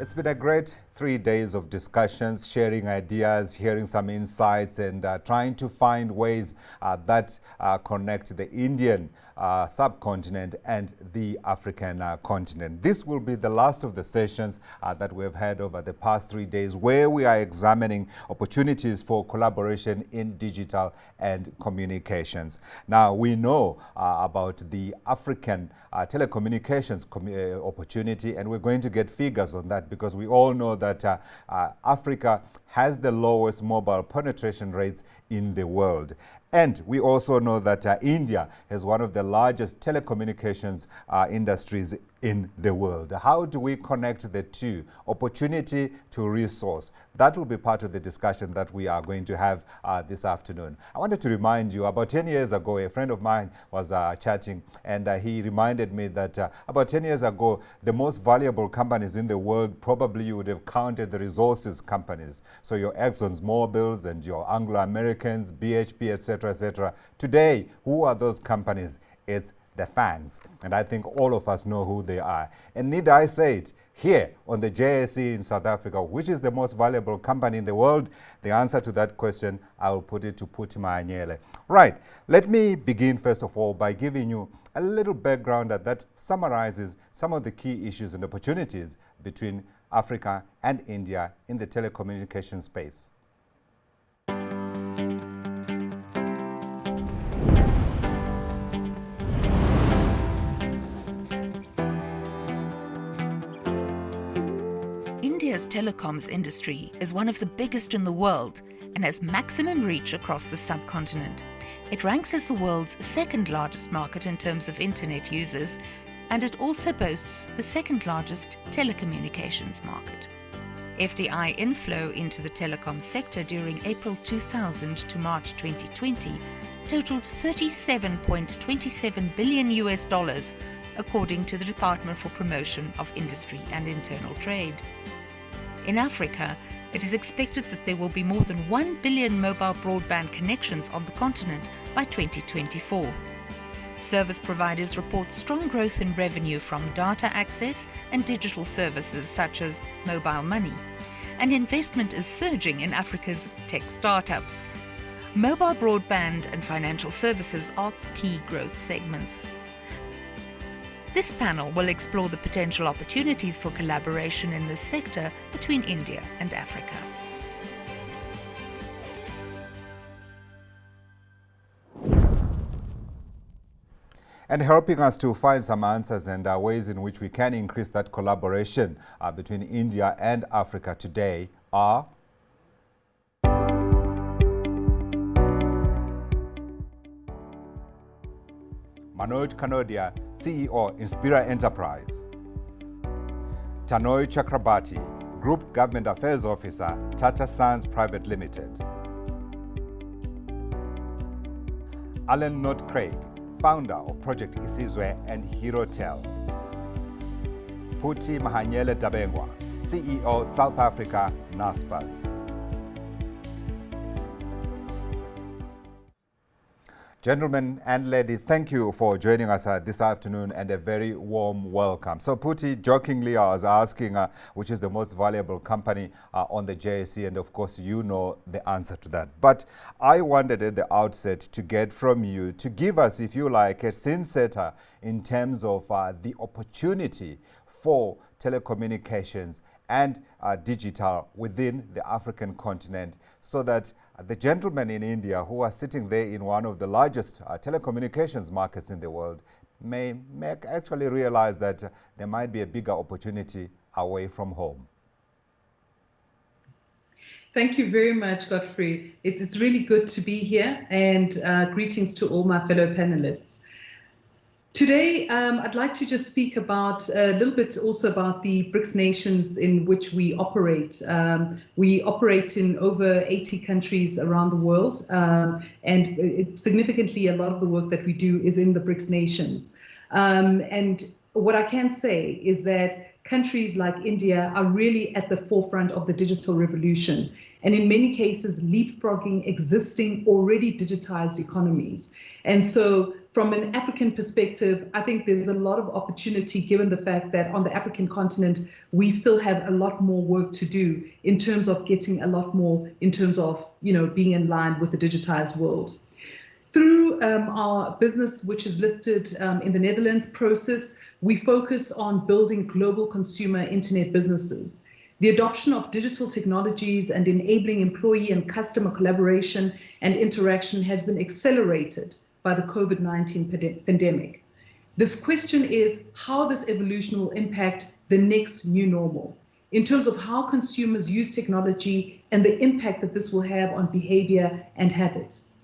It's been a great 3 days of discussions, sharing ideas, hearing some insights, and trying to find ways that connect the Indian subcontinent and the African continent. This will be the last of the sessions that we've had over the past 3 days, where we are examining opportunities for collaboration in digital and communications. Now, we know about the African telecommunications opportunity, and we're going to get figures on that because we all know that Africa has the lowest mobile penetration rates in the world. And we also know that India has one of the largest telecommunications industries in the world. How do we connect the two? Opportunity to resource. That will be part of the discussion that we are going to have this afternoon. I wanted to remind you, about 10 years ago, a friend of mine was chatting, and he reminded me that about 10 years ago, the most valuable companies in the world, probably you would have counted the resources companies. So your Exxon's Mobils and your Anglo-Americans, BHP, etc., etc. Today, who are those companies? It's the fans. And I think all of us know who they are. And need I say it, here on the JSE in South Africa, which is the most valuable company in the world? The answer to that question, I will put it to Mahanyele. Right, let me begin first of all by giving you a little background that summarizes some of the key issues and opportunities between Africa and India in the telecommunications space. India's telecoms industry is one of the biggest in the world and has maximum reach across the subcontinent. It ranks as the world's second largest market in terms of internet users, and it also boasts the second largest telecommunications market. FDI inflow into the telecom sector during April 2000 to March 2020 totaled $37.27 billion, according to the Department for Promotion of Industry and Internal Trade. In Africa, it is expected that there will be more than 1 billion mobile broadband connections on the continent by 2024. Service providers report strong growth in revenue from data access and digital services such as mobile money, and investment is surging in Africa's tech startups. Mobile broadband and financial services are key growth segments. This panel will explore the potential opportunities for collaboration in this sector between India and Africa. And helping us to find some answers and ways in which we can increase that collaboration between India and Africa today are Manoj Kanodia, CEO, Inspira Enterprise. Tannoy Chakrabarti, Group Government Affairs Officer, Tata Sons Private Limited. Alan Knott-Craig, founder of Project Isizwe and Herotel. Phuthi Mahanyele-Dabengwa, CEO, South Africa, Naspers. Gentlemen and ladies, thank you for joining us this afternoon, and a very warm welcome. So Phuthi, jokingly, I was asking which is the most valuable company on the JSE, and of course you know the answer to that. But I wanted at the outset to get from you to give us, if you like, a scene setter in terms of the opportunity for telecommunications and digital within the African continent, so that the gentlemen in India who are sitting there in one of the largest telecommunications markets in the world may actually realize that there might be a bigger opportunity away from home. Thank you very much, Godfrey. It's really good to be here, and greetings to all my fellow panelists. Today, I'd like to just speak about a little bit also about the Brics Nations in which we operate. We operate in over 80 countries around the world, and significantly a lot of the work that we do is in the Brics Nations. And what I can say is that countries like India are really at the forefront of the digital revolution. and in many cases leapfrogging existing already digitized economies. And so from an African perspective, I think there's a lot of opportunity given the fact that on the African continent, we still have a lot more work to do in terms of getting a lot more in terms of, being in line with the digitized world. Through our business, which is listed in the Netherlands, Prosus, we focus on building global consumer internet businesses. The adoption of digital technologies and enabling employee and customer collaboration and interaction has been accelerated by the COVID-19 pandemic. This question is how this evolution will impact the next new normal in terms of how consumers use technology and the impact that this will have on behavior and habits.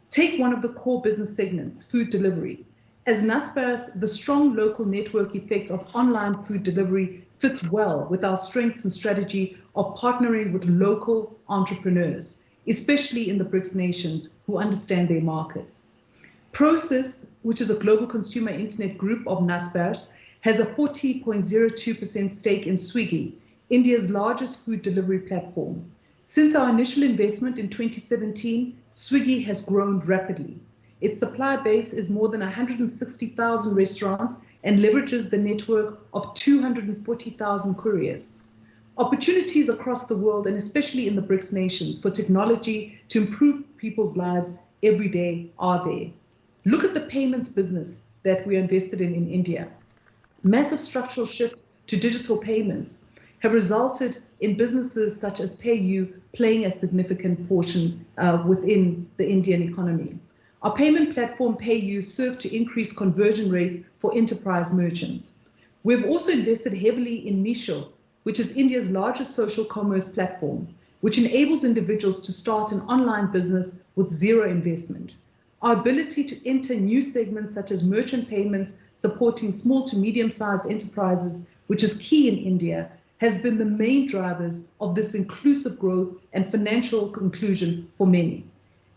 Take one of the core business segments, food delivery. As Naspers, the strong local network effect of online food delivery fits well with our strengths and strategy of partnering with local entrepreneurs, especially in the Brics Nations who understand their markets. Prosus, which is a global consumer internet group of Naspers, has a 40.02% stake in Swiggy, India's largest food delivery platform. Since our initial investment in 2017, Swiggy has grown rapidly. Its supply base is more than 160,000 restaurants and leverages the network of 240,000 couriers. Opportunities across the world, and especially in the Brics Nations, for technology to improve people's lives every day are there. Look at the payments business that we are invested in India. Massive structural shift to digital payments have resulted in businesses such as PayU playing a significant portion within the Indian economy. Our payment platform PayU served to increase conversion rates for enterprise merchants. We've also invested heavily in Meesho, which is India's largest social commerce platform, which enables individuals to start an online business with zero investment. Our ability to enter new segments such as merchant payments, supporting small to medium-sized enterprises, which is key in India, has been the main drivers of this inclusive growth and financial inclusion for many.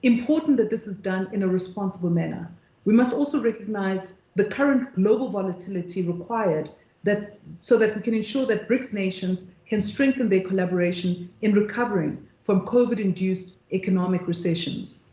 Important that this is done in a responsible manner. We must also recognize the current global volatility required so that we can ensure that Brics Nations can strengthen their collaboration in recovering from COVID-induced economic recessions.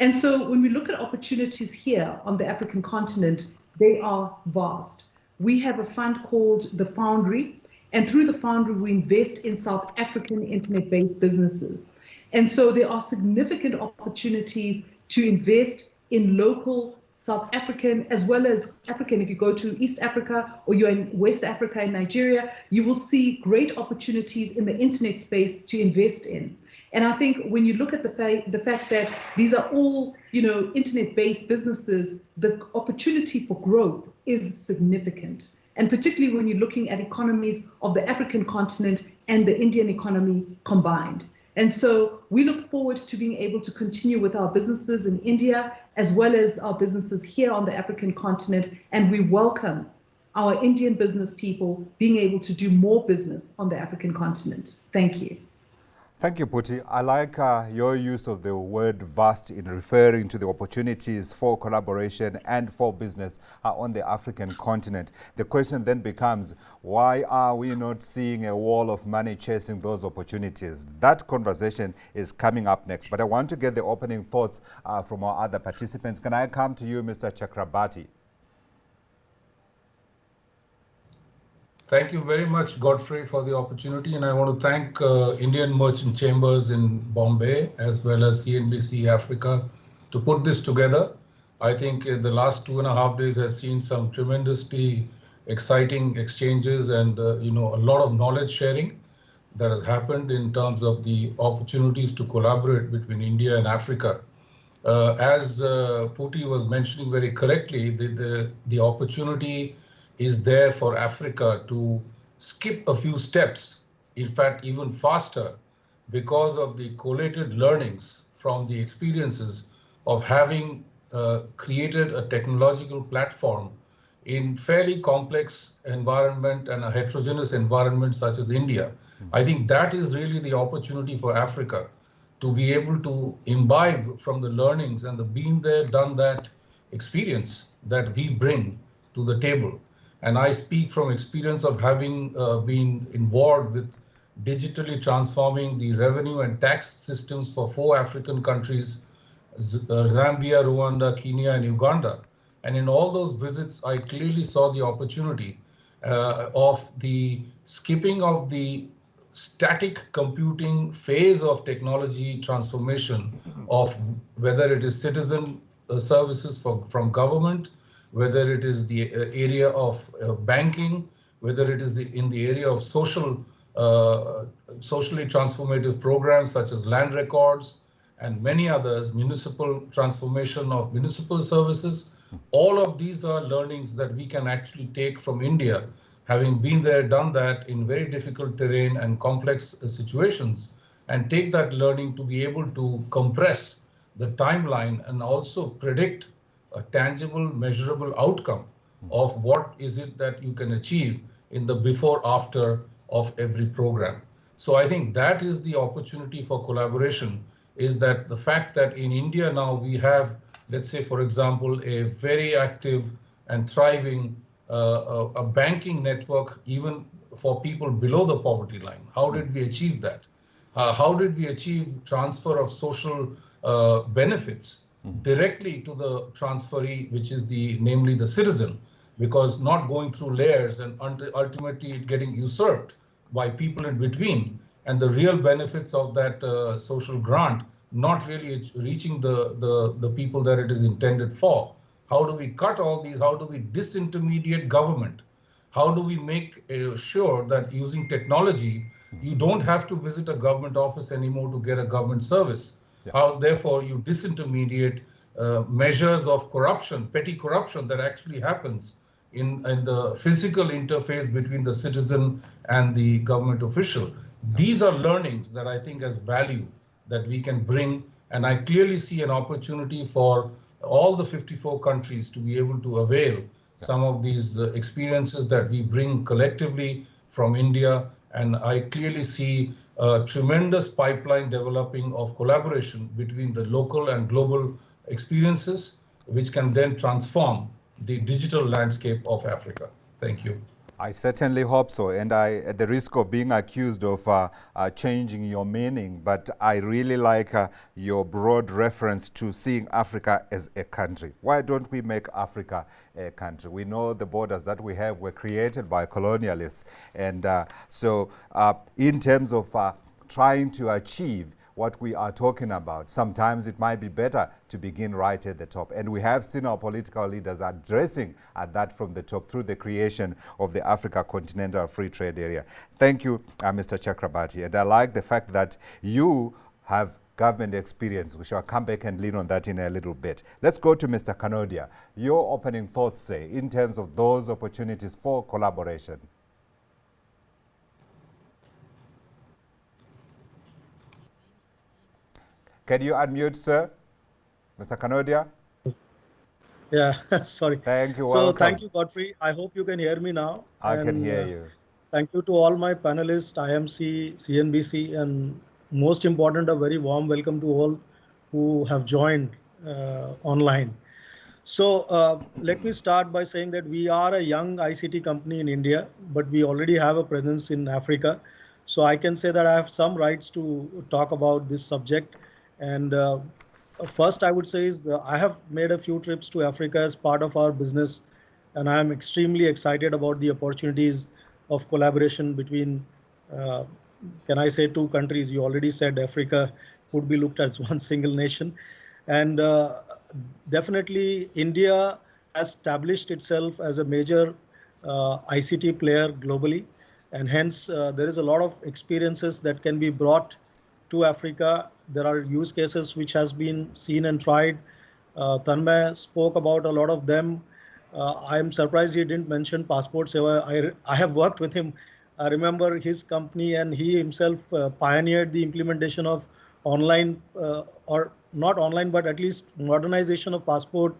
And so when we look at opportunities here on the African continent, they are vast. We have a fund called the Foundry, and through the Foundry, we invest in South African internet-based businesses. And so there are significant opportunities to invest in local South African, as well as African. If you go to East Africa or you're in West Africa and Nigeria, you will see great opportunities in the internet space to invest in. And I think when you look at the fact that these are all, internet-based businesses, the opportunity for growth is significant. And particularly when you're looking at economies of the African continent and the Indian economy combined. And so we look forward to being able to continue with our businesses in India, as well as our businesses here on the African continent. And we welcome our Indian business people being able to do more business on the African continent. Thank you. Thank you, Puti. I like your use of the word vast in referring to the opportunities for collaboration and for business on the African continent. The question then becomes, why are we not seeing a wall of money chasing those opportunities? That conversation is coming up next, but I want to get the opening thoughts from our other participants. Can I come to you, Mr. Chakrabarti? Thank you very much, Godfrey, for the opportunity. And I want to thank Indian Merchant Chambers in Bombay, as well as CNBC Africa, to put this together. I think the last 2.5 days has seen some tremendously exciting exchanges and a lot of knowledge sharing that has happened in terms of the opportunities to collaborate between India and Africa. As Puti was mentioning very correctly, the opportunity is there for Africa to skip a few steps, in fact, even faster, because of the collated learnings from the experiences of having created a technological platform in fairly complex environment and a heterogeneous environment such as India. I think that is really the opportunity for Africa to be able to imbibe from the learnings and the been there, done that experience that we bring to the table. And I speak from experience of having been involved with digitally transforming the revenue and tax systems for 4 African countries, Zambia, Rwanda, Kenya, and Uganda. And in all those visits, I clearly saw the opportunity of the skipping of the static computing phase of technology transformation, of whether it is citizen services from government, whether it is the area of banking, whether it is in the area of socially transformative programs such as land records and many others, municipal transformation of municipal services. All of these are learnings that we can actually take from India, having been there, done that in very difficult terrain and complex situations, and take that learning to be able to compress the timeline and also predict a tangible, measurable outcome of what is it that you can achieve in the before after of every program. So I think that is the opportunity for collaboration, is that the fact that in India now we have, let's say, for example, a very active and thriving a banking network even for people below the poverty line. How did we achieve that? How did we achieve transfer of social benefits directly to the transferee, which is namely the citizen, because not going through layers and ultimately it getting usurped by people in between, and the real benefits of that social grant not really reaching the people that it is intended for. How do we cut all these? How do we disintermediate government? How do we make sure that using technology, you don't have to visit a government office anymore to get a government service? Yeah. How, therefore, you disintermediate measures of corruption, petty corruption that actually happens in the physical interface between the citizen and the government official. These are learnings that I think has value that we can bring, and I clearly see an opportunity for all the 54 countries to be able to avail some of these experiences that we bring collectively from India. And I clearly see a tremendous pipeline developing of collaboration between the local and global experiences, which can then transform the digital landscape of Africa. Thank you. I certainly hope so, and at the risk of being accused of changing your meaning, but I really like your broad reference to seeing Africa as a country. Why don't we make Africa a country? We know the borders that we have were created by colonialists, and so in terms of trying to achieve what we are talking about, sometimes it might be better to begin right at the top. And we have seen our political leaders addressing that from the top through the creation of the Africa Continental Free Trade Area. Thank you, Mr. Chakrabarti. And I like the fact that you have government experience. We shall come back and lean on that in a little bit. Let's go to Mr. Kanodia. Your opening thoughts, say, in terms of those opportunities for collaboration. Can you unmute, sir? Mr. Kanodia? Yeah, sorry. Thank you, so welcome. Thank you, Godfrey. I hope you can hear me now. I can hear you. Thank you to all my panelists, IMC, CNBC, and most important, a very warm welcome to all who have joined online. So let me start by saying that we are a young ICT company in India, but we already have a presence in Africa. So I can say that I have some rights to talk about this subject. And first, I would say is I have made a few trips to Africa as part of our business, and I am extremely excited about the opportunities of collaboration between, can I say, two countries? You already said Africa could be looked at as one single nation. And definitely, India has established itself as a major ICT player globally. And hence, there is a lot of experiences that can be brought to Africa. There are use cases which has been seen and tried. Tanmay spoke about a lot of them. I am surprised he didn't mention Passport Seva. I have worked with him. I remember his company, and he himself pioneered the implementation of online, or not online, but at least modernization of passport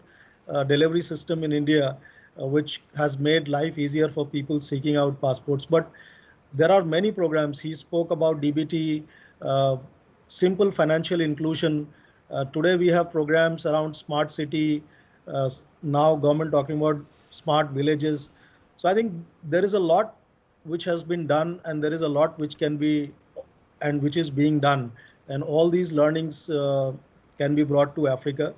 delivery system in India, which has made life easier for people seeking out passports. But there are many programs. He spoke about DBT, simple financial inclusion. Today we have programs around smart city, now government talking about smart villages. So I think there is a lot which has been done, and there is a lot which can be and which is being done, and all these learnings can be brought to Africa,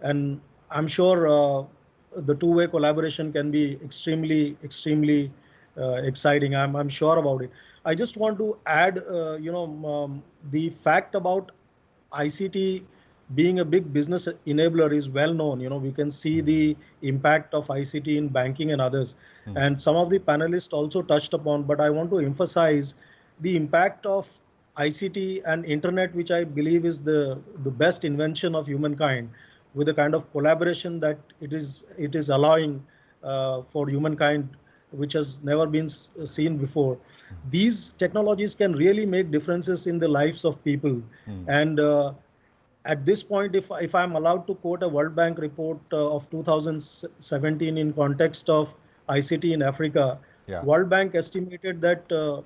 and I'm sure the two-way collaboration can be extremely exciting. I'm sure about it. I just want to add, the fact about ICT being a big business enabler is well known. We can see the impact of ICT in banking and others. And some of the panelists also touched upon, but I want to emphasize the impact of ICT and internet, which I believe is the best invention of humankind, with the kind of collaboration that it is allowing for humankind, which has never been seen before. These technologies can really make differences in the lives of people. And at this point, if I'm allowed to quote a World Bank report of 2017 in context of ICT in Africa, World Bank estimated that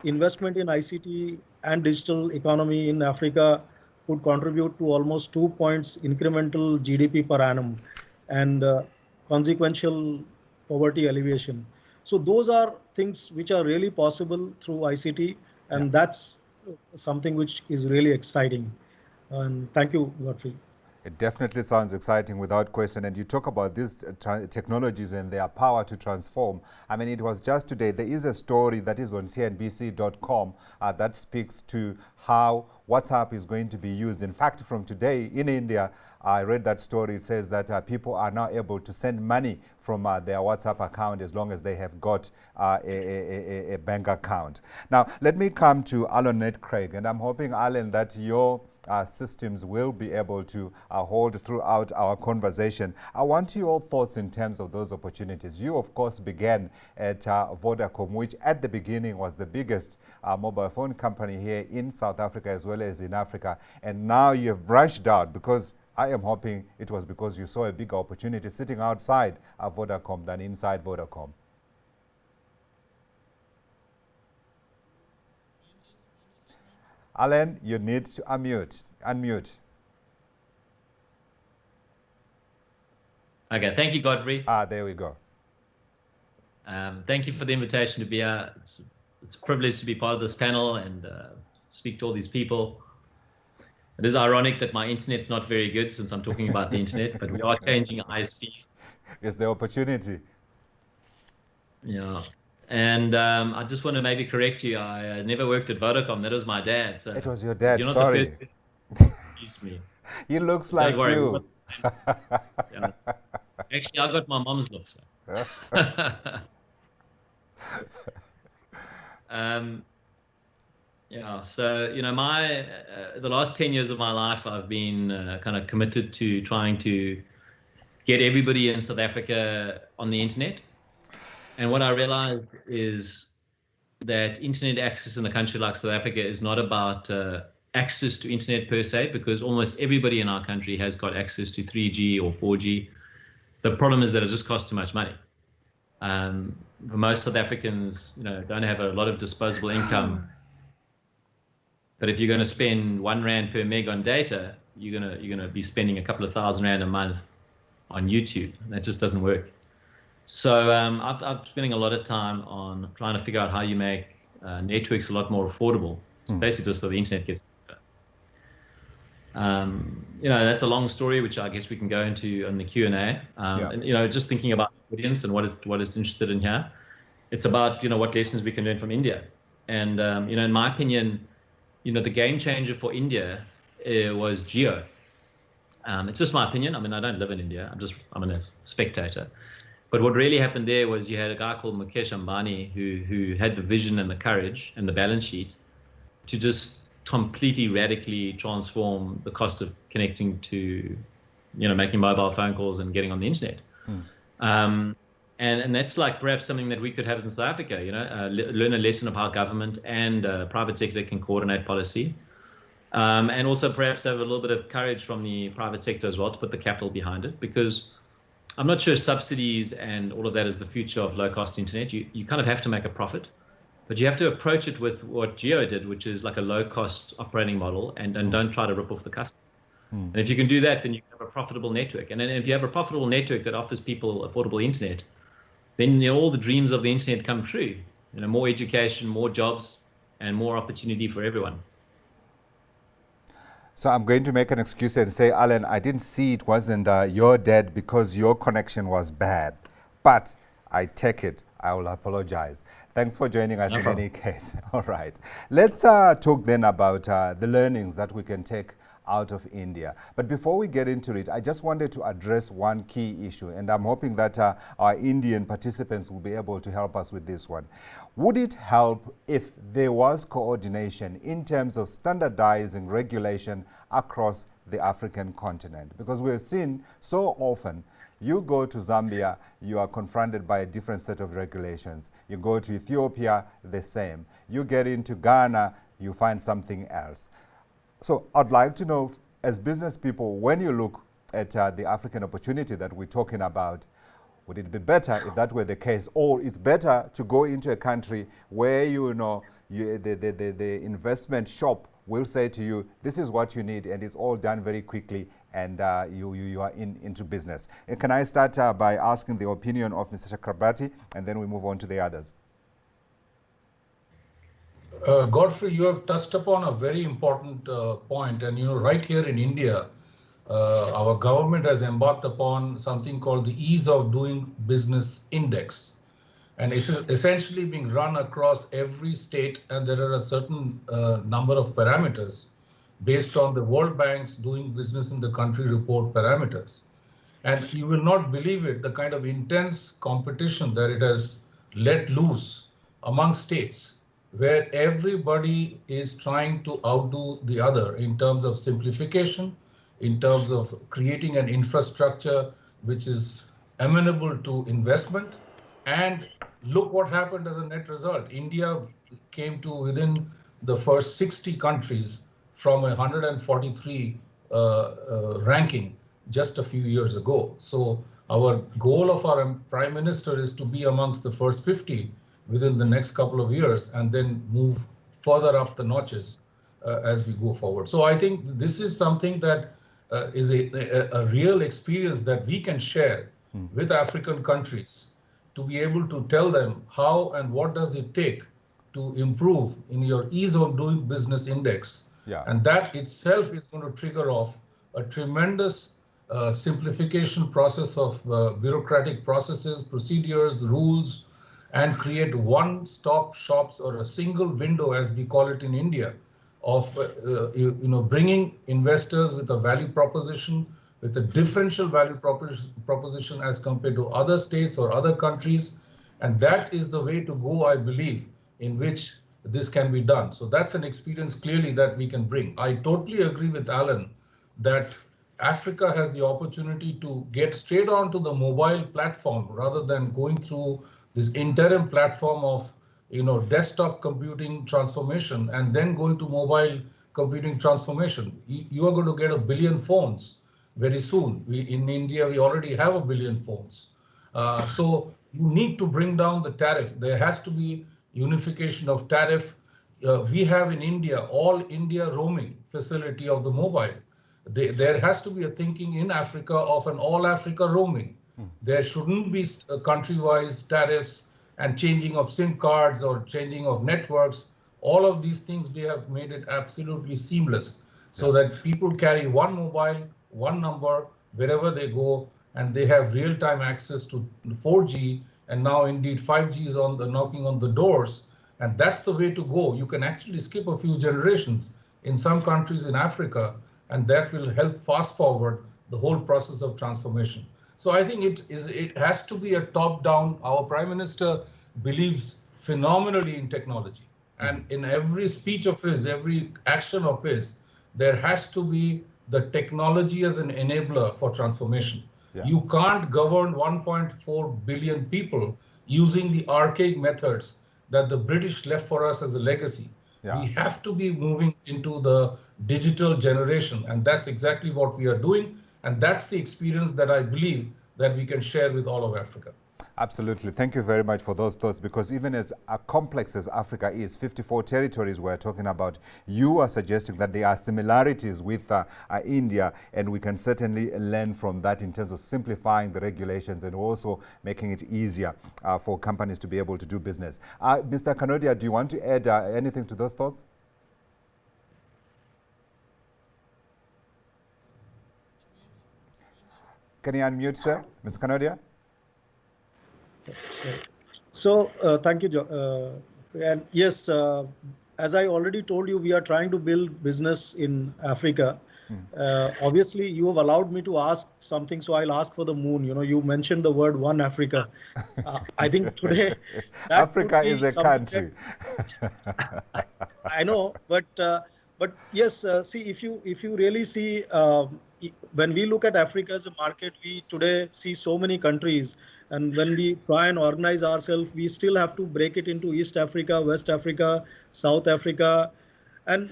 investment in ICT and digital economy in Africa could contribute to almost 2 points incremental GDP per annum and consequential poverty alleviation. So those are things which are really possible through ICT, and that's something which is really exciting. And thank you, Godfrey. It definitely sounds exciting without question. And you talk about these technologies and their power to transform. I mean, it was just today, there is a story that is on cnbc.com that speaks to how WhatsApp is going to be used. In fact, from today in India, I read that story. It says that people are now able to send money from their WhatsApp account as long as they have got a bank account. Now, let me come to Alan Knott-Craig, and I'm hoping, Alan, that your systems will be able to hold throughout our conversation. I want your thoughts in terms of those opportunities. You, of course, began at Vodacom, which at the beginning was the biggest mobile phone company here in South Africa as well as in Africa. And now you have branched out, because I am hoping it was because you saw a bigger opportunity sitting outside Vodacom than inside Vodacom. Alan, you need to unmute. Okay, thank you, Godfrey. There we go. Thank you for the invitation to be here. It's a privilege to be part of this panel and speak to all these people. It is ironic that my internet's not very good since I'm talking about the internet, but we are changing ISPs. It's the opportunity. Yeah. And I just want to maybe correct you. I never worked at Vodacom. That was my dad. So it was your dad, you're not sorry. The first excuse me. He looks like you. Yeah. Actually, I got my mom's looks. So. Yeah, so, the last 10 years of my life, I've been kind of committed to trying to get everybody in South Africa on the internet. And what I realized is that internet access in a country like South Africa is not about access to internet per se, because almost everybody in our country has got access to 3G or 4G. The problem is that it just costs too much money. For most South Africans, don't have a lot of disposable income. But if you're going to spend R1 per meg on data, you're gonna be spending a couple of R1,000 a month on YouTube. That just doesn't work. So I'm spending a lot of time on trying to figure out how you make networks a lot more affordable, basically just so the internet gets better. That's a long story, which I guess we can go into in the Q&A. And, just thinking about the audience and what it's interested in here, it's about, what lessons we can learn from India. And, in my opinion, the game changer for India was Jio. It's just my opinion. I mean, I don't live in India. I'm a spectator. But what really happened there was you had a guy called Mukesh Ambani who had the vision and the courage and the balance sheet to just completely radically transform the cost of connecting to, making mobile phone calls and getting on the internet. And that's like perhaps something that we could have in South Africa, learn a lesson of how government and private sector can coordinate policy. And also perhaps have a little bit of courage from the private sector as well to put the capital behind it, because I'm not sure subsidies and all of that is the future of low-cost internet. You kind of have to make a profit, but you have to approach it with what Jio did, which is like a low-cost operating model, and don't try to rip off the customer. And if you can do that, then you have a profitable network. And then if you have a profitable network that offers people affordable internet, then all the dreams of the internet come true. more education, more jobs, and more opportunity for everyone. So I'm going to make an excuse and say, Alan, I didn't see it wasn't your dad because your connection was bad. But I take it. I will apologize. Thanks for joining us in any case. All right. Let's talk then about the learnings that we can take out of India. But before we get into it, I just wanted to address one key issue, and I'm hoping that our Indian participants will be able to help us with this one. Would it help if there was coordination in terms of standardizing regulation across the African continent? Because we've seen so often, you go to Zambia, you are confronted by a different set of regulations. You go to Ethiopia, the same. You get into Ghana, you find something else. So I'd like to know, as business people, when you look at the African opportunity that we're talking about, would it be better if that were the case, or it's better to go into a country where the investment shop will say to you, this is what you need, and it's all done very quickly, and you are into business. And can I start by asking the opinion of Mr. Chakrabarti, and then we move on to the others? Godfrey, you have touched upon a very important point, and right here in India, our government has embarked upon something called the Ease of Doing Business Index, and it's essentially being run across every state, and there are a certain number of parameters based on the World Bank's Doing Business in the Country report parameters. And you will not believe it, the kind of intense competition that it has let loose among states, where everybody is trying to outdo the other in terms of simplification, in terms of creating an infrastructure which is amenable to investment. And look what happened as a net result. India came to within the first 60 countries from 143 ranking just a few years ago. So our goal of our Prime Minister is to be amongst the first 50 within the next couple of years, and then move further up the notches as we go forward. So I think this is something that is a real experience that we can share with African countries, to be able to tell them how and what does it take to improve in your Ease of Doing Business Index. Yeah. And that itself is going to trigger off a tremendous simplification process of bureaucratic processes, procedures, rules, and create one-stop shops, or a single window, as we call it in India, of bringing investors with a value proposition, with a differential value proposition as compared to other states or other countries. And that is the way to go, I believe, in which this can be done. So that's an experience clearly that we can bring. I totally agree with Alan that Africa has the opportunity to get straight onto the mobile platform rather than going through this interim platform of desktop computing transformation and then going to mobile computing transformation. You are going to get 1 billion phones very soon. In India, we already have 1 billion phones. So you need to bring down the tariff. There has to be unification of tariff. We have in India, all India roaming facility of the mobile. There has to be a thinking in Africa of an all Africa roaming. There shouldn't be country-wise tariffs and changing of SIM cards or changing of networks. All of these things, we have made it absolutely seamless so that people carry one mobile, one number wherever they go, and they have real-time access to 4G, and now indeed 5G is knocking on the doors, and that's the way to go. You can actually skip a few generations in some countries in Africa, and that will help fast forward the whole process of transformation. So I think it has to be a top-down. Our Prime Minister believes phenomenally in technology, and in every speech of his, every action of his, there has to be the technology as an enabler for transformation. Yeah. You can't govern 1.4 billion people using the archaic methods that the British left for us as a legacy. Yeah. We have to be moving into the digital generation, and that's exactly what we are doing. And that's the experience that I believe that we can share with all of Africa. Absolutely. Thank you very much for those thoughts, because even as complex as Africa is, 54 territories we're talking about, you are suggesting that there are similarities with India, and we can certainly learn from that in terms of simplifying the regulations and also making it easier for companies to be able to do business. Mr. Kanodia, do you want to add anything to those thoughts? Can you unmute, sir? Mr. Kanodia? So thank you, and yes, as I already told you, we are trying to build business in Africa. Obviously, you have allowed me to ask something, so I'll ask for the moon. You know, you mentioned the word One Africa. I think today Africa is a country. I know, but yes, see, if you really see, when we look at Africa as a market, we today see so many countries, and when we try and organize ourselves, we still have to break it into East Africa, West Africa, South Africa, and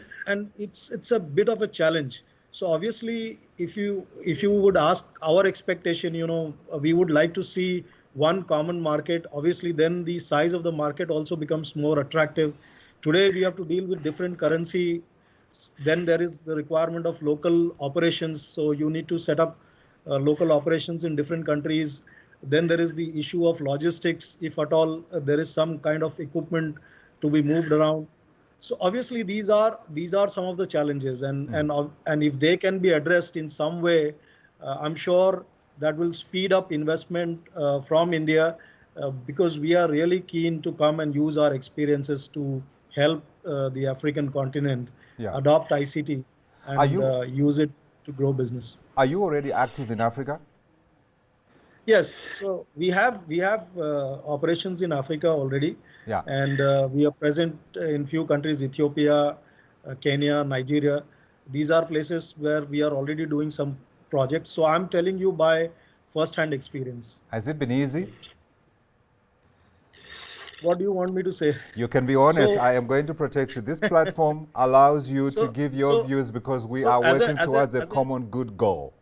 it's a bit of a challenge. So obviously, if you would ask our expectation, you know, we would like to see one common market. Obviously, then the size of the market also becomes more attractive. Today, we have to deal with different currency. Then there is the requirement of local operations. So you need to set up local operations in different countries. Then there is the issue of logistics, if at all there is some kind of equipment to be moved around. So obviously these are some of the challenges, and if they can be addressed in some way, I'm sure that will speed up investment from India, because we are really keen to come and use our experiences to help the African continent adopt ICT and use it to grow business. Are you already active in Africa? Yes, so we have operations in Africa already, and we are present in few countries: Ethiopia, Kenya, Nigeria. These are places where we are already doing some projects. So I'm telling you by first-hand experience. Has it been easy? What do you want me to say? You can be honest. I am going to protect you. This platform allows you to give your views, because we are working towards a common good goal.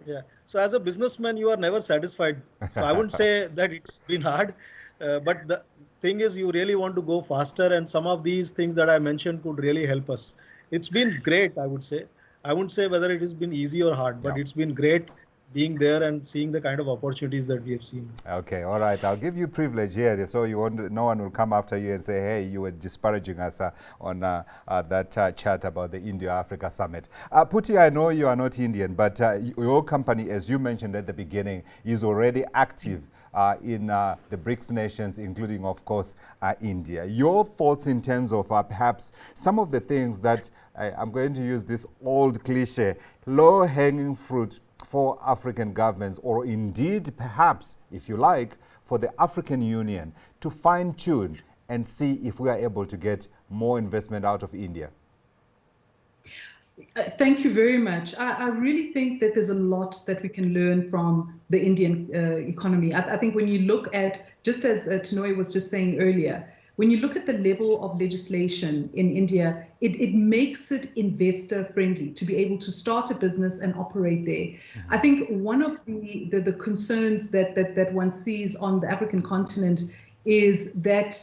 Yeah. So as a businessman, you are never satisfied. So I wouldn't say that it's been hard, but the thing is, you really want to go faster, and some of these things that I mentioned could really help us. It's been great, I would say. I wouldn't say whether it has been easy or hard, but it's been great being there and seeing the kind of opportunities that we have seen. Okay, all right. I'll give you privilege here, so no one will come after you and say, hey, you were disparaging us on that chat about the India-Africa Summit. Puti, I know you are not Indian, but your company, as you mentioned at the beginning, is already active in the Brics Nations, including, of course, India. Your thoughts in terms of perhaps some of the things that, I'm going to use this old cliche, low-hanging fruit for African governments, or indeed perhaps, if you like, for the African Union to fine-tune and see if we are able to get more investment out of India? Thank you very much. I really think that there's a lot that we can learn from the Indian economy. I think when you look at, just as Tinoy was just saying earlier, when you look at the level of legislation in India, it makes it investor friendly to be able to start a business and operate there. I think one of the concerns that one sees on the African continent is that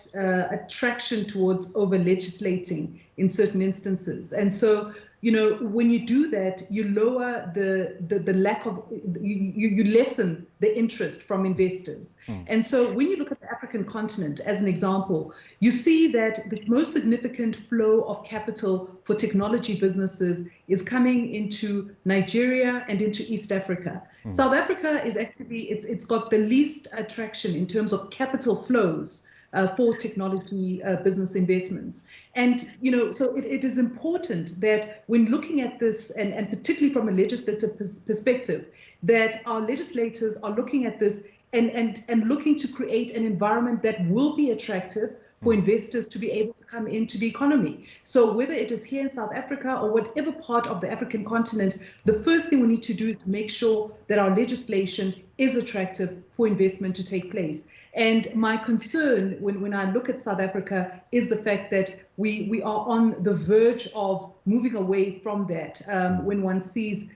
attraction towards over legislating in certain instances. And so, you know, when you do that, you lower the lack of, you lessen the interest from investors. And so when you look at the African continent as an example, you see that this most significant flow of capital for technology businesses is coming into Nigeria and into East Africa. South Africa is actually, it's got the least attraction in terms of capital flows for technology business investments. And, you know, so it is important that when looking at this, and particularly from a legislative perspective, that our legislators are looking at this and looking to create an environment that will be attractive for investors to be able to come into the economy. So whether it is here in South Africa or whatever part of the African continent, the first thing we need to do is to make sure that our legislation is attractive for investment to take place. And my concern when I look at South Africa is the fact that we are on the verge of moving away from that when one sees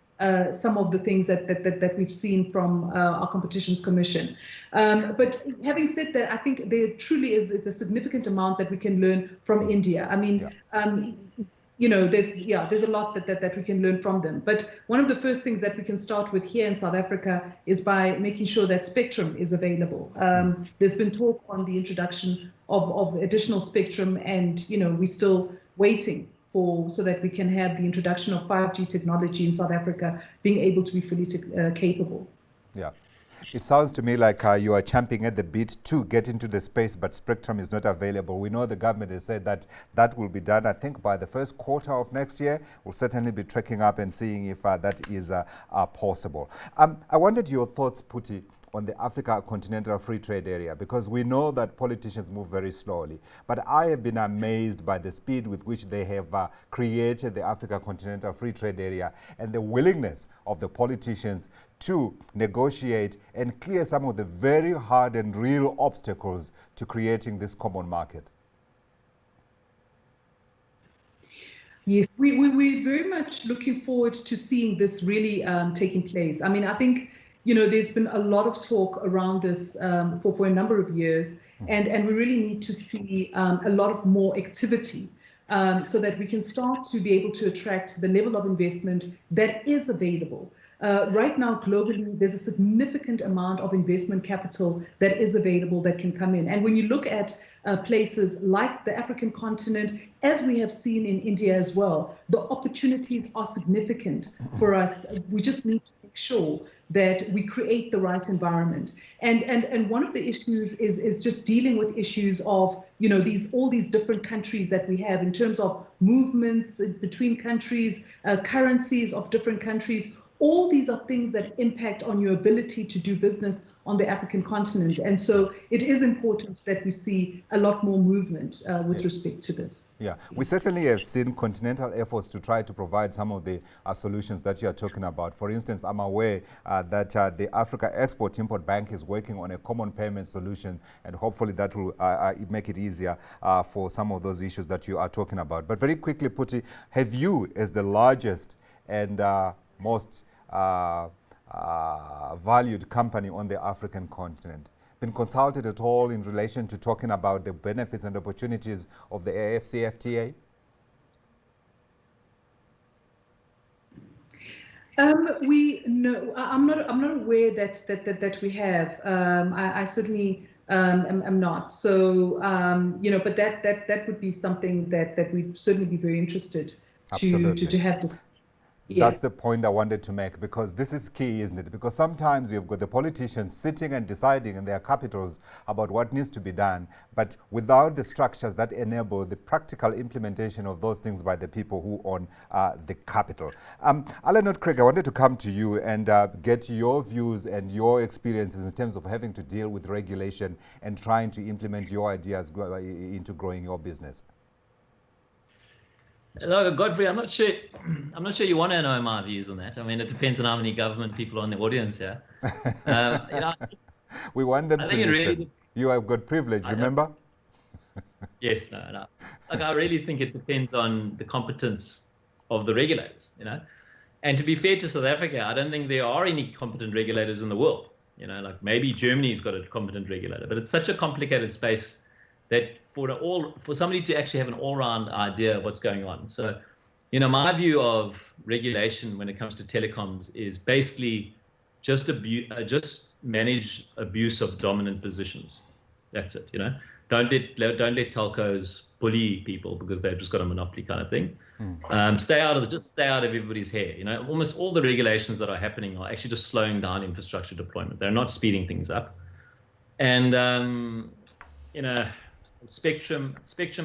some of the things that we've seen from our Competitions Commission. But having said that, I think there truly is a significant amount that we can learn from India. I mean, you know, there's a lot that we can learn from them. But one of the first things that we can start with here in South Africa is by making sure that spectrum is available. There's been talk on the introduction of additional spectrum, and you know, we're still waiting so that we can have the introduction of 5G technology in South Africa being able to be fully capable. Yeah. It sounds to me like you are champing at the bit to get into the space, but spectrum is not available. We know the government has said that that will be done, I think, by the first quarter of next year. We'll certainly be tracking up and seeing if that is possible. I wanted your thoughts, Puti, on the Africa Continental Free Trade Area, because we know that politicians move very slowly. But I have been amazed by the speed with which they have created the Africa Continental Free Trade Area and the willingness of the politicians to negotiate and clear some of the very hard and real obstacles to creating this common market. Yes, we're very much looking forward to seeing this really taking place. I mean, I think, you know, there's been a lot of talk around this for a number of years, and we really need to see a lot of more activity so that we can start to be able to attract the level of investment that is available. Right now, globally, there's a significant amount of investment capital that is available that can come in. And when you look at places like the African continent, as we have seen in India as well, the opportunities are significant for us. We just need to make sure that we create the right environment. And one of the issues is just dealing with issues of, you know, all these different countries that we have in terms of movements between countries, currencies of different countries. All these are things that impact on your ability to do business on the African continent. And so it is important that we see a lot more movement with respect to this. Yeah, we certainly have seen continental efforts to try to provide some of the solutions that you are talking about. For instance, I'm aware that the Africa Export-Import Bank is working on a common payment solution, and hopefully that will make it easier for some of those issues that you are talking about. But very quickly, Puti, have you, as the largest and most valued company on the African continent, been consulted at all in relation to talking about the benefits and opportunities of the AFCFTA? No, I'm not aware that we have. I certainly am not. So you know, but that would be something that we'd certainly be very interested to have this. Yeah. That's the point I wanted to make, because this is key, isn't it? Because sometimes you've got the politicians sitting and deciding in their capitals about what needs to be done, but without the structures that enable the practical implementation of those things by the people who own the capital. Knott-Craig, I wanted to come to you and get your views and your experiences in terms of having to deal with regulation and trying to implement your ideas into growing your business. Look, Godfrey, I'm not sure you want to know my views on that. I mean, it depends on how many government people are in the audience here. You know, we want them to listen. Really, you have got privilege, remember? Yes, no. Like, I really think it depends on the competence of the regulators, you know. And to be fair to South Africa, I don't think there are any competent regulators in the world. You know, like maybe Germany's got a competent regulator, but it's such a complicated space that for somebody to actually have an all-round idea of what's going on. So, you know, my view of regulation when it comes to telecoms is basically just manage abuse of dominant positions. That's it. You know, don't let telcos bully people because they've just got a monopoly kind of thing. Stay out of everybody's hair. You know, almost all the regulations that are happening are actually just slowing down infrastructure deployment. They're not speeding things up. And you know, spectrum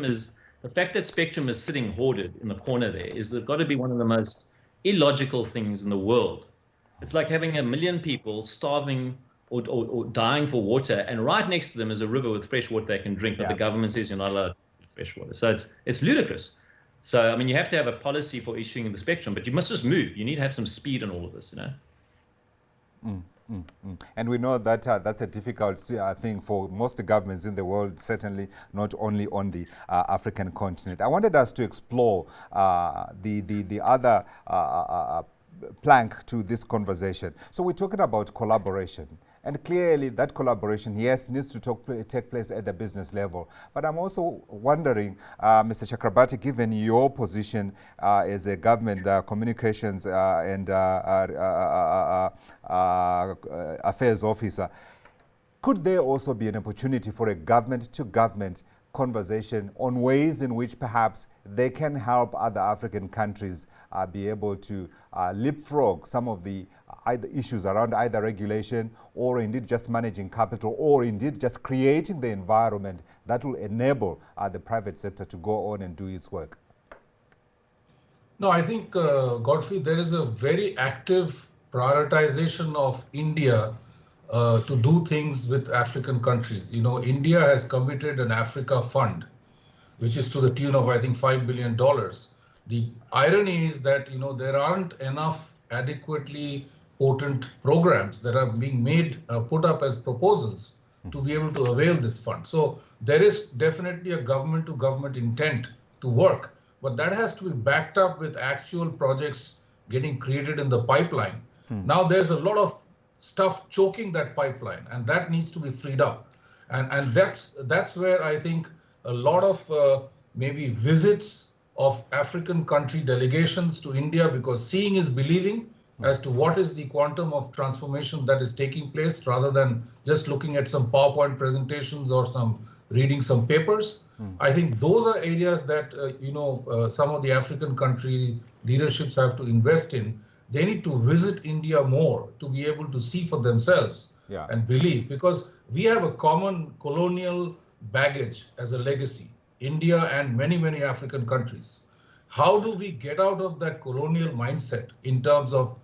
is the fact that spectrum is sitting hoarded in the corner there is got to be one of the most illogical things in the world. It's like having 1 million people starving or dying for water, and right next to them is a river with fresh water they can drink, but the government says you're not allowed to drink fresh water. So it's ludicrous. So I mean, you have to have a policy for issuing the spectrum, but you must just move. You need to have some speed in all of this, you know. And we know that that's a difficult thing for most governments in the world, certainly not only on the African continent. I wanted us to explore the other plank to this conversation. So we're talking about collaboration. And clearly that collaboration, yes, needs to take place at the business level. But I'm also wondering, Mr. Chakrabarti, given your position as a government communications and affairs officer, could there also be an opportunity for a government-to-government conversation on ways in which perhaps they can help other African countries be able to leapfrog some of the either issues around either regulation or indeed just managing capital or indeed just creating the environment that will enable the private sector to go on and do its work? No, I think, Godfrey, there is a very active prioritization of India to do things with African countries. You know, India has committed an Africa fund, which is to the tune of, I think, $5 billion. The irony is that, you know, there aren't enough adequately potent programs that are being made, put up as proposals to be able to avail this fund. So there is definitely a government-to-government intent to work, but that has to be backed up with actual projects getting created in the pipeline. Now there's a lot of stuff choking that pipeline, and that needs to be freed up. And that's where I think a lot of maybe visits of African country delegations to India, because seeing is believing as to what is the quantum of transformation that is taking place, rather than just looking at some PowerPoint presentations or reading some papers. I think those are areas that some of the African country leaderships have to invest in. They need to visit India more to be able to see for themselves and believe, because we have a common colonial baggage as a legacy, India and many, many African countries. How do we get out of that colonial mindset in terms of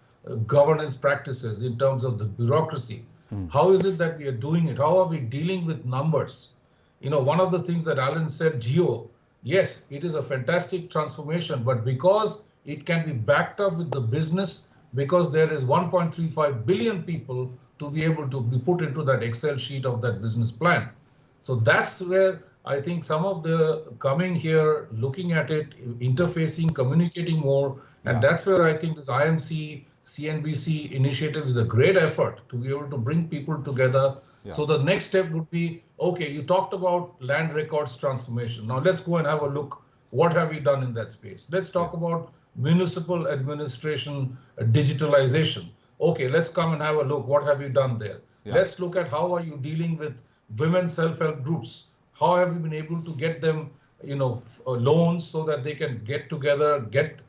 governance practices, in terms of the bureaucracy? How is it that we are doing it? How are we dealing with numbers? You know, one of the things that Alan said, Geo, yes, it is a fantastic transformation, but because it can be backed up with the business, because there is 1.35 billion people to be able to be put into that Excel sheet of that business plan. So that's where I think some of the coming here, looking at it, interfacing, communicating more, and that's where I think this IMC, CNBC initiative is a great effort to be able to bring people together. So the next step would be, okay, you talked about land records transformation. Now let's go and have a look. What have we done in that space? Let's talk about municipal administration digitalization. Okay, let's come and have a look. What have you done there? Let's look at how are you dealing with women self-help groups? How have you been able to get them, loans so that they can get together, get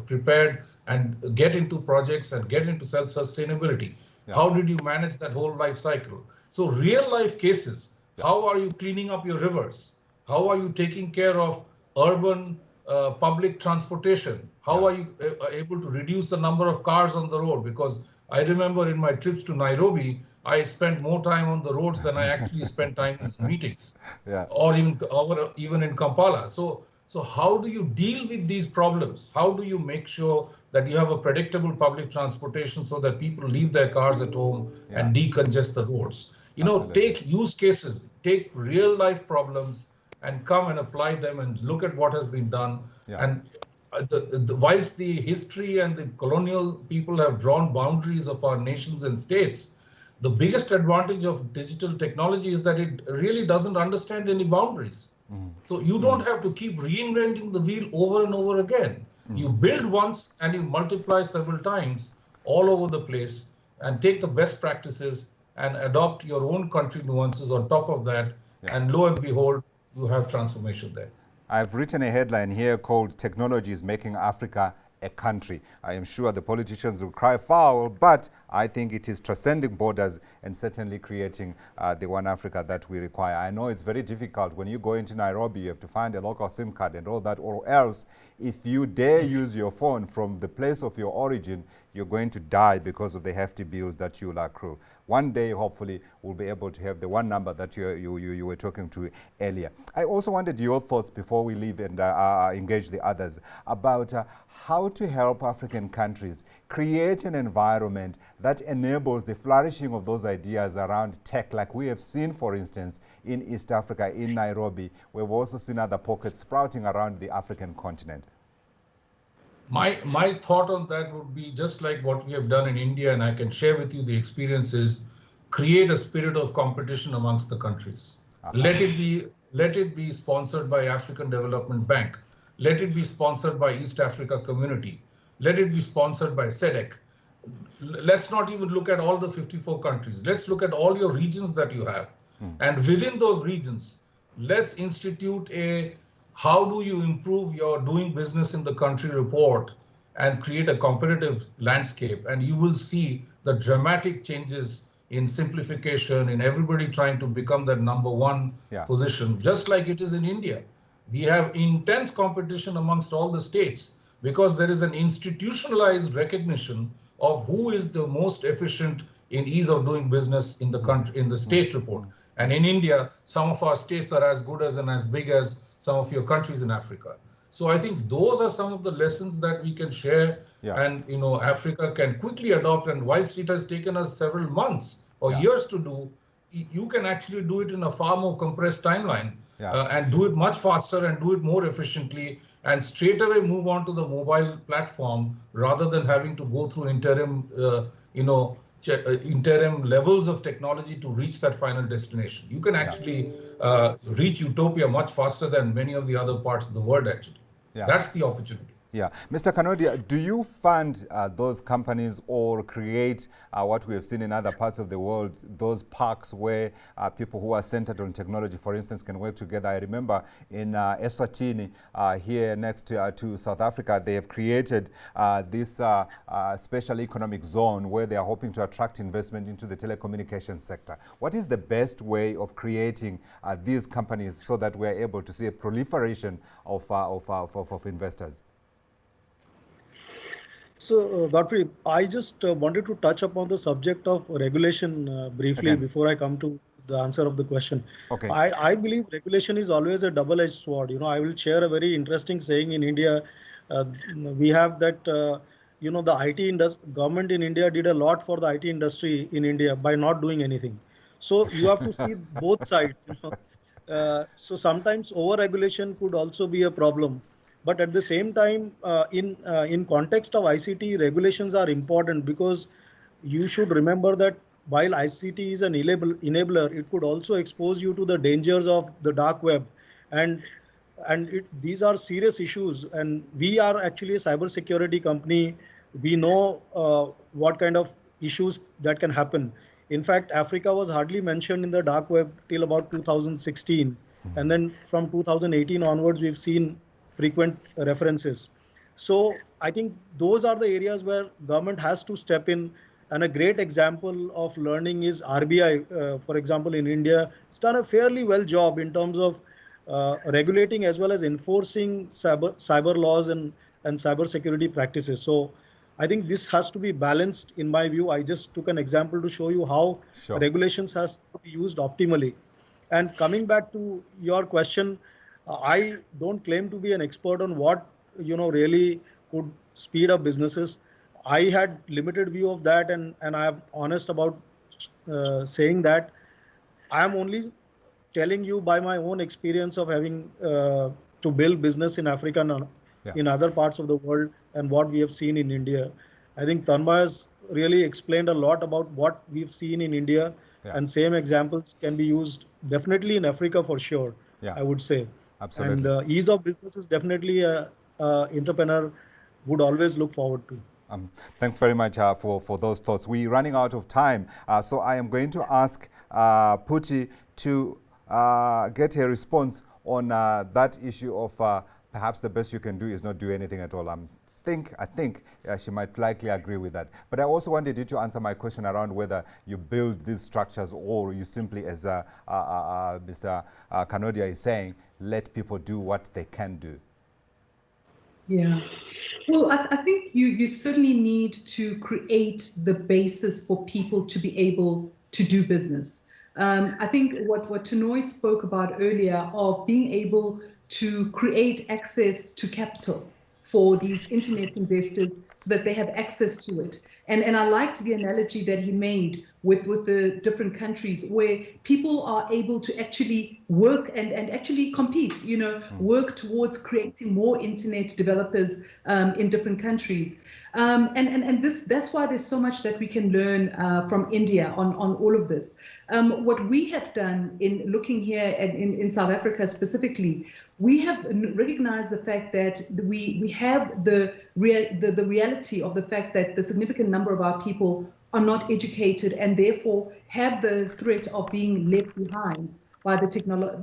prepared, and get into projects and get into self-sustainability? How did you manage that whole life cycle? So real life cases. How are you cleaning up your rivers? How are you taking care of urban public transportation? How are you able to reduce the number of cars on the road? Because I remember in my trips to Nairobi, I spent more time on the roads than I actually spent time in meetings, or even in Kampala. So how do you deal with these problems? How do you make sure that you have a predictable public transportation so that people leave their cars at home and decongest the roads? Take use cases, take real life problems, and come and apply them and look at what has been done. And whilst the history and the colonial people have drawn boundaries of our nations and states, the biggest advantage of digital technology is that it really doesn't understand any boundaries. So you don't have to keep reinventing the wheel over and over again. You build once and you multiply several times all over the place, and take the best practices and adopt your own country nuances on top of that. And lo and behold, you have transformation there. I've written a headline here called "Technology is Making Africa a Country." I am sure the politicians will cry foul, but I think it is transcending borders and certainly creating the one Africa that we require. I know it's very difficult. When you go into Nairobi, you have to find a local SIM card and all that, or else if you dare use your phone from the place of your origin, you're going to die because of the hefty bills that you'll accrue. One day, hopefully, we'll be able to have the one number that you were talking to earlier. I also wanted your thoughts before we leave and engage the others about how to help African countries create an environment that enables the flourishing of those ideas around tech, like we have seen, for instance, in East Africa, in Nairobi. We've also seen other pockets sprouting around the African continent. My thought on that would be just like what we have done in India, and I can share with you the experiences, create a spirit of competition amongst the countries. Let it be sponsored by African Development Bank. Let it be sponsored by East Africa Community. Let it be sponsored by SEDEC. Let's not even look at all the 54 countries. Let's look at all your regions that you have. And within those regions, let's institute a how do you improve your doing business in the country report and create a competitive landscape. And you will see the dramatic changes in simplification, in everybody trying to become that number one position, just like it is in India. We have intense competition amongst all the states because there is an institutionalized recognition of who is the most efficient in ease of doing business in the country, in the state report. And in India, some of our states are as good as and as big as some of your countries in Africa. So I think those are some of the lessons that we can share, and Africa can quickly adopt. And whilst it has taken us several months or years to do, you can actually do it in a far more compressed timeline and do it much faster and do it more efficiently and straight away move on to the mobile platform rather than having to go through interim, interim levels of technology to reach that final destination. You can actually reach utopia much faster than many of the other parts of the world, actually. That's the opportunity. Yeah. Mr. Knott, do you fund those companies or create what we have seen in other parts of the world, those parks where people who are centered on technology, for instance, can work together? I remember in Eswatini, here next to South Africa, they have created this special economic zone where they are hoping to attract investment into the telecommunications sector. What is the best way of creating these companies so that we are able to see a proliferation of investors? So, Godfrey, I just wanted to touch upon the subject of regulation briefly before I come to the answer of the question. Okay. I believe regulation is always a double-edged sword. I will share a very interesting saying in India. We have that, the IT government in India did a lot for the IT industry in India by not doing anything. So you have to see both sides. So sometimes over-regulation could also be a problem. But at the same time, in context of ICT, regulations are important because you should remember that while ICT is an enabler, it could also expose you to the dangers of the dark web. And these are serious issues. And we are actually a cybersecurity company. We know what kind of issues that can happen. In fact, Africa was hardly mentioned in the dark web till about 2016. And then from 2018 onwards, we've seen frequent references. So I think those are the areas where government has to step in. And a great example of learning is RBI, for example, in India. It's done a fairly well job in terms of regulating as well as enforcing cyber laws and cyber security practices. So I think this has to be balanced in my view. I just took an example to show you how regulations has to be used optimally. And coming back to your question, I don't claim to be an expert on what really could speed up businesses. I had limited view of that, and I am honest about saying that I am only telling you by my own experience of having to build business in Africa and in other parts of the world and what we have seen in India. I think Tanmay has really explained a lot about what we've seen in India, and same examples can be used definitely in Africa for sure. I would say. Absolutely. And ease of business is definitely a entrepreneur would always look forward to. Thanks very much for those thoughts. We're running out of time, so I am going to ask Phuthi to get a response on that issue of perhaps the best you can do is not do anything at all. I think she might likely agree with that. But I also wanted you to answer my question around whether you build these structures or you simply, as Mr. Knott is saying, let people do what they can do. Yeah. Well, I think you certainly need to create the basis for people to be able to do business. I think what Tanoy spoke about earlier of being able to create access to capital for these internet investors so that they have access to it. And I liked the analogy that he made with the different countries where people are able to actually work and actually compete, work towards creating more internet developers in different countries. And that's why there's so much that we can learn from India on all of this. What we have done in looking here in South Africa specifically, we have recognized the fact that we have the reality of the fact that the significant number of our people are not educated and therefore have the threat of being left behind by the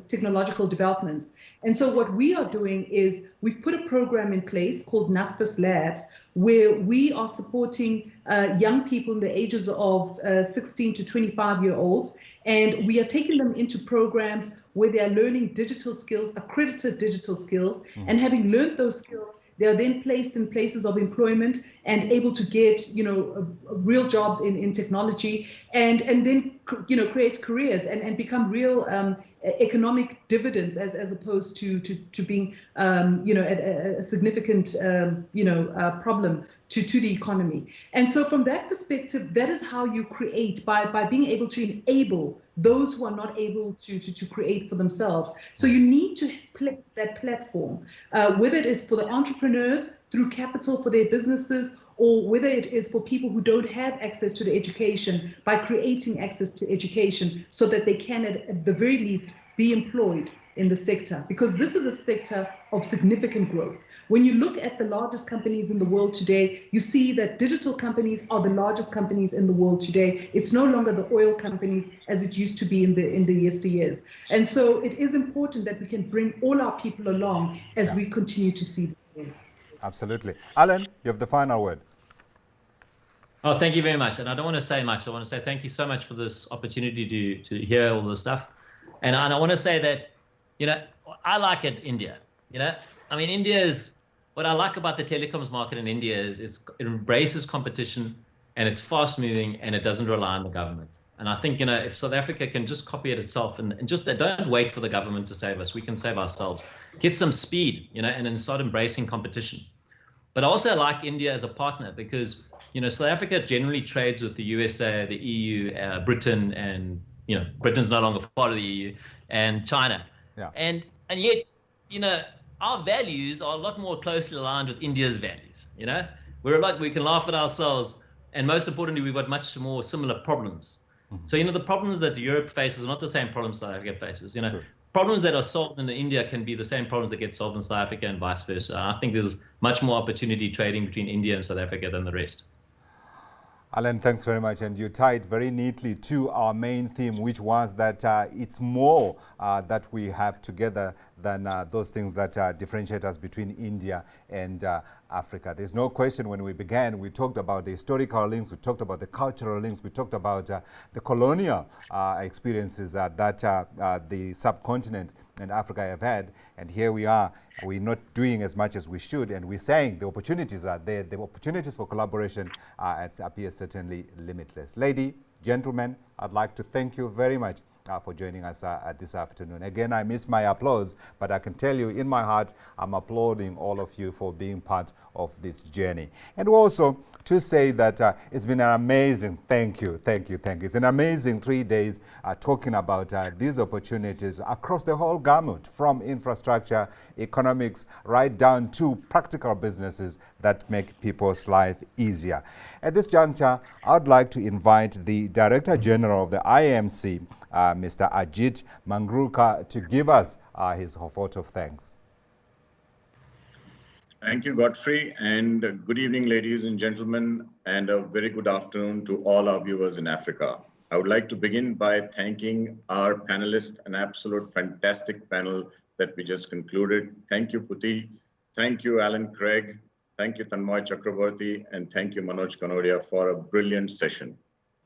technological developments. And so what we are doing is we've put a program in place called Naspers Labs, where we are supporting young people in the ages of 16 to 25-year-olds. And we are taking them into programs where they are learning digital skills, accredited digital skills, and having learned those skills, they are then placed in places of employment and able to get, real jobs in technology, and then, create careers and become real economic dividends as opposed to being, a significant, problem to the economy. And so from that perspective, that is how you create by being able to enable those who are not able to create for themselves. So you need to place that platform, whether it is for the entrepreneurs through capital for their businesses, or whether it is for people who don't have access to the education, by creating access to education so that they can at the very least be employed in the sector, because this is a sector of significant growth. When you look at the largest companies in the world today, you see that digital companies are the largest companies in the world today. It's no longer the oil companies as it used to be in the yesteryears. And so it is important that we can bring all our people along as we continue to see them. Absolutely. Alan, you have the final word. Oh, thank you very much. And I don't want to say much. I want to say thank you so much for this opportunity to hear all this stuff. And I want to say that, I like it, India. India is, what I like about the telecoms market in India is it embraces competition, and it's fast moving, and it doesn't rely on the government. And I think, if South Africa can just copy it itself and just don't wait for the government to save us, we can save ourselves, get some speed, and then start embracing competition. But I also like India as a partner because, South Africa generally trades with the USA, the EU, Britain, and, Britain's no longer part of the EU, and China. Yeah. And yet, our values are a lot more closely aligned with India's values. We can laugh at ourselves, and most importantly, we've got much more similar problems. Mm-hmm. So, the problems that Europe faces are not the same problems South Africa faces. Sure. Problems that are solved in India can be the same problems that get solved in South Africa and vice versa. I think there's much more opportunity trading between India and South Africa than the rest. Alan, thanks very much. And you tied very neatly to our main theme, which was that it's more that we have together than those things that differentiate us between India and Africa. There's no question when we began, we talked about the historical links, we talked about the cultural links, we talked about the colonial experiences that the subcontinent and Africa have had. And here we are, we're not doing as much as we should, and we're saying the opportunities are there. The opportunities for collaboration appear certainly limitless. Lady, gentlemen, I'd like to thank you very much for joining us this afternoon. Again, I miss my applause, but I can tell you in my heart, I'm applauding all of you for being part of this journey. And also to say that it's been an amazing, thank you. It's an amazing 3 days talking about these opportunities across the whole gamut, from infrastructure, economics, right down to practical businesses that make people's life easier. At this juncture, I'd like to invite the Director General of the IMC, Mr. Ajit Mangruka, to give us his vote of thanks. Thank you, Godfrey, and good evening, ladies and gentlemen, and a very good afternoon to all our viewers in Africa. I would like to begin by thanking our panelists, an absolute fantastic panel that we just concluded. Thank you, Puti. Thank you, Alan Craig. Thank you, Tanmoy Chakraborty, and thank you, Manoj Kanodia, for a brilliant session.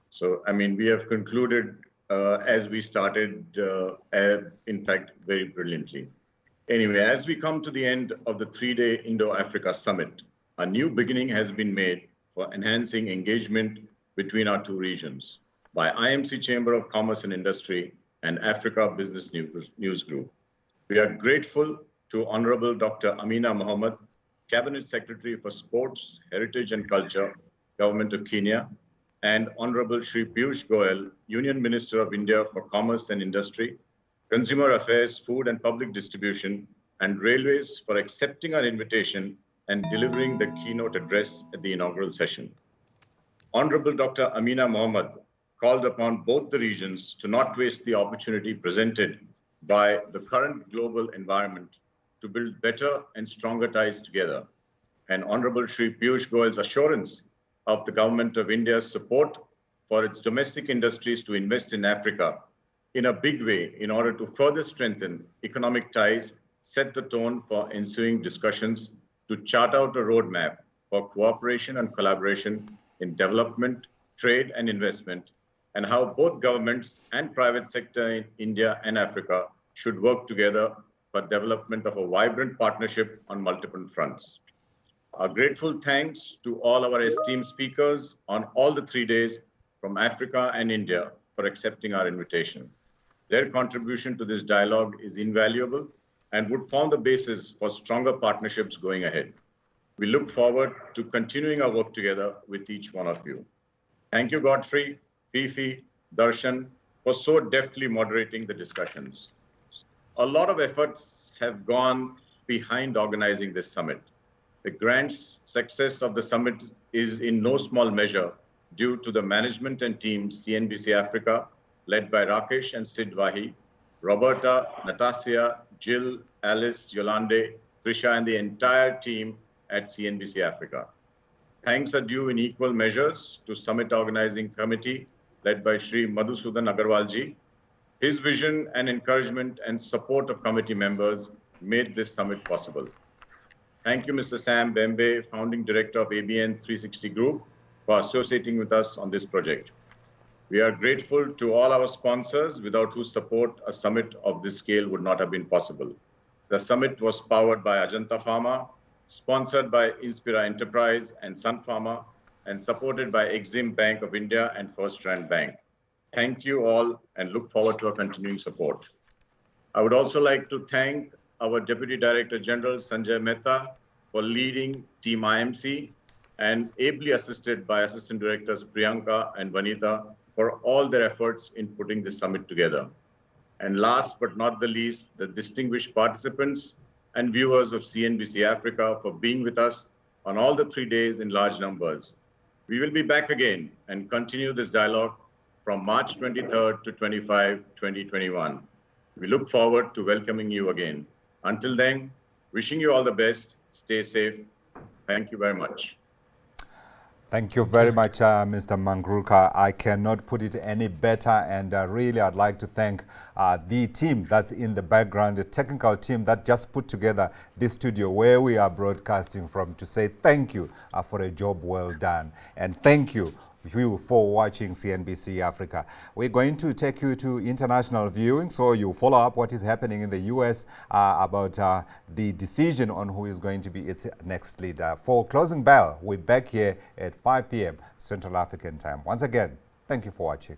So, we have concluded as we started, in fact, very brilliantly. Anyway, as we come to the end of the 3-day Indo-Africa Summit, a new beginning has been made for enhancing engagement between our two regions by IMC Chamber of Commerce and Industry and Africa Business News Group. We are grateful to Honorable Dr. Amina Mohammed, Cabinet Secretary for Sports, Heritage and Culture, Government of Kenya, and Honorable Shri Piyush Goyal, Union Minister of India for Commerce and Industry, Consumer Affairs, Food and Public Distribution, and Railways for accepting our invitation and delivering the keynote address at the inaugural session. Honorable Dr. Amina Mohammed called upon both the regions to not waste the opportunity presented by the current global environment to build better and stronger ties together. And Honorable Shri Piyush Goyal's assurance of the Government of India's support for its domestic industries to invest in Africa in a big way in order to further strengthen economic ties, set the tone for ensuing discussions to chart out a roadmap for cooperation and collaboration in development, trade and investment, and how both governments and private sector in India and Africa should work together for development of a vibrant partnership on multiple fronts. Our grateful thanks to all our esteemed speakers on all the 3 days from Africa and India for accepting our invitation. Their contribution to this dialogue is invaluable and would form the basis for stronger partnerships going ahead. We look forward to continuing our work together with each one of you. Thank you, Godfrey, Fifi, Darshan, for so deftly moderating the discussions. A lot of efforts have gone behind organizing this summit. The grand success of the summit is in no small measure due to the management and team CNBC Africa, led by Rakesh and Sid Wahi, Roberta, Natasha, Jill, Alice, Yolande, Trisha, and the entire team at CNBC Africa. Thanks are due in equal measures to Summit Organizing Committee, led by Shri Madhusudan Agarwalji. His vision and encouragement and support of committee members made this summit possible. Thank you, Mr. Sam Bembe, Founding Director of ABN 360 Group, for associating with us on this project. We are grateful to all our sponsors, without whose support a summit of this scale would not have been possible. The summit was powered by Ajanta Pharma, sponsored by Inspira Enterprise and Sun Pharma, and supported by Exim Bank of India and First Rand Bank. Thank you all and look forward to our continuing support. I would also like to thank our Deputy Director General Sanjay Mehta for leading Team IMC and ably assisted by Assistant Directors Priyanka and Vanita for all their efforts in putting this summit together. And last but not the least, the distinguished participants and viewers of CNBC Africa for being with us on all the 3 days in large numbers. We will be back again and continue this dialogue from March 23rd to 25, 2021. We look forward to welcoming you again. Until then, wishing you all the best. Stay safe. Thank you very much. Thank you very much, Mr. Mangrulka. I cannot put it any better, and really I'd like to thank the team that's in the background, the technical team that just put together this studio where we are broadcasting from, to say thank you for a job well done. And thank you for watching CNBC Africa. We're going to take you to international viewing, so you follow up what is happening in the US about the decision on who is going to be its next leader. For Closing Bell, we're back here at 5 p.m. Central African time. Once again, thank you for watching.